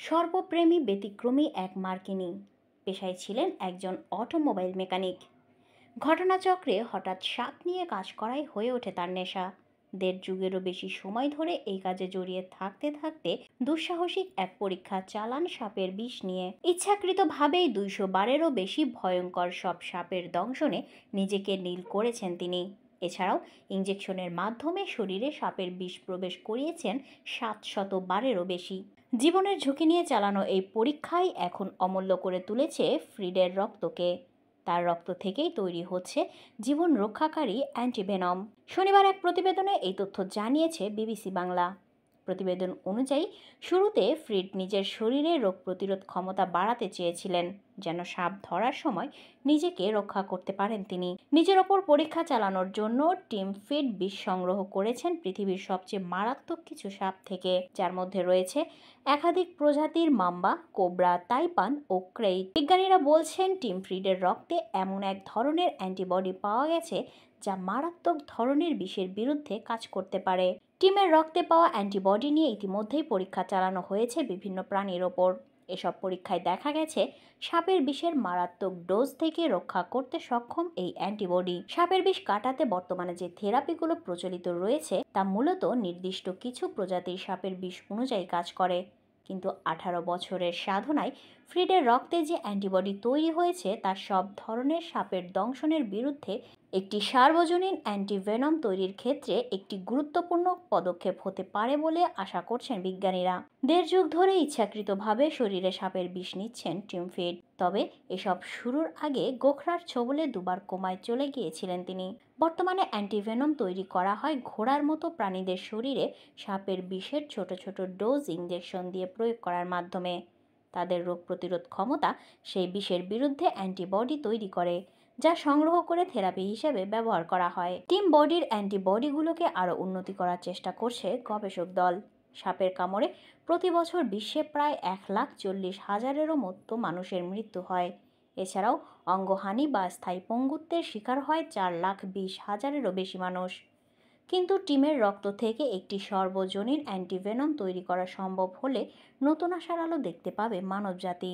সর্বপ্রেমী ব্যতিক্রমী এক মার্কিনী, পেশায় ছিলেন একজন অটোমোবাইল মেকানিক। ঘটনাচক্রে হঠাৎ সাপ নিয়ে কাজ করাই হয়ে ওঠে তার নেশা। 1.5 যুগেরও বেশি সময় ধরে এই কাজে জড়িয়ে থাকতে থাকতে দুঃসাহসিক এক পরীক্ষা চালান সাপের বিষ নিয়ে। ইচ্ছাকৃতভাবেই 200 বারেরও বেশি ভয়ঙ্কর সব সাপের দংশনে নিজেকে নীল করেছেন তিনি। এছাড়াও ইঞ্জেকশনের মাধ্যমে শরীরে সাপের বিষ প্রবেশ করিয়েছেন 700 বারেরও বেশি। জীবনের ঝুঁকি নিয়ে চালানো এই পরীক্ষাই এখন অমূল্য করে তুলেছে ফ্রিডের রক্তকে। তার রক্ত থেকেই তৈরি হচ্ছে জীবন রক্ষাকারী অ্যান্টিভেনম। শনিবার এক প্রতিবেদনে এই তথ্য জানিয়েছে বিবিসি বাংলা। প্রতিবেদন অনুযায়ী শুরুতে ফ্রিড নিজের শরীরে রোগ প্রতিরোধ ক্ষমতা বাড়াতে চেয়েছিলেন, যেন সাপ ধরার সময় নিজেকে রক্ষা করতে পারেন তিনি। নিজের ওপর পরীক্ষা চালানোর জন্য টিম ফিড বিষ সংগ্রহ করেছেন পৃথিবীর সবচেয়ে মারাত্মক কিছু সাপ থেকে, যার মধ্যে রয়েছে একাধিক প্রজাতির মাম্বা, কোবরা, তাইপান ও ক্রেইট। বিজ্ঞানীরা বলছেন টিম ফ্রিডের রক্তে এমন এক ধরনের অ্যান্টিবডি পাওয়া গেছে যা মারাত্মক ধরনের বিষের বিরুদ্ধে কাজ করতে পারে। টিমের রক্তে পাওয়া অ্যান্টিবডি নিয়ে ইতিমধ্যেই পরীক্ষা চালানো হয়েছে বিভিন্ন প্রাণীর ওপর। এসব পরীক্ষায় দেখা গেছে সাপের বিষের মারাত্মক ডোজ থেকে রক্ষা করতে সক্ষম এই অ্যান্টিবডি। সাপের বিষ কাটাতে বর্তমানে যে থেরাপিগুলো প্রচলিত রয়েছে তা মূলত নির্দিষ্ট কিছু প্রজাতির সাপের বিষ অনুযায়ী কাজ করে, কিন্তু 18 বছরের সাধনায় ফ্রিডের রক্তে যে অ্যান্টিবডি তৈরি হয়েছে তা সব ধরনের সাপের দংশনের বিরুদ্ধে একটি সার্বজনীন অ্যান্টিভেনম তৈরির ক্ষেত্রে একটি গুরুত্বপূর্ণ পদক্ষেপ হতে পারে বলে আশা করছেন বিজ্ঞানীরা। 1.5 যুগ ধরে ইচ্ছাকৃতভাবে শরীরে সাপের বিষ নিচ্ছেন টিম ফিড। তবে এসব শুরুর আগে গোখরার ছোবলে 2 বার কোমায় চলে গিয়েছিলেন তিনি। বর্তমানে অ্যান্টিভেনম তৈরি করা হয় ঘোড়ার মতো প্রাণীদের শরীরে সাপের বিষের ছোট ছোট ডোজ ইঞ্জেকশন দিয়ে প্রয়োগ করার মাধ্যমে। তাদের রোগ প্রতিরোধ ক্ষমতা সেই বিষের বিরুদ্ধে অ্যান্টিবডি তৈরি করে, যা সংগ্রহ করে থেরাপি হিসেবে ব্যবহার করা হয়। টিম বডির অ্যান্টিবডিগুলোকে আরও উন্নতি করার চেষ্টা করছে গবেষক দল। সাপের কামড়ে প্রতি বছর বিশ্বে প্রায় 1,40,000-এরও মতো মানুষের মৃত্যু হয়। এছাড়াও অঙ্গহানি বা স্থায়ী পঙ্গুত্বের শিকার হয় 4,20,000-এরও বেশি মানুষ। কিন্তু টিমের রক্ত থেকে একটি সর্বজনীন অ্যান্টিভেনম তৈরি করা সম্ভব হলে নতুন আশার আলো দেখতে পাবে মানবজাতি।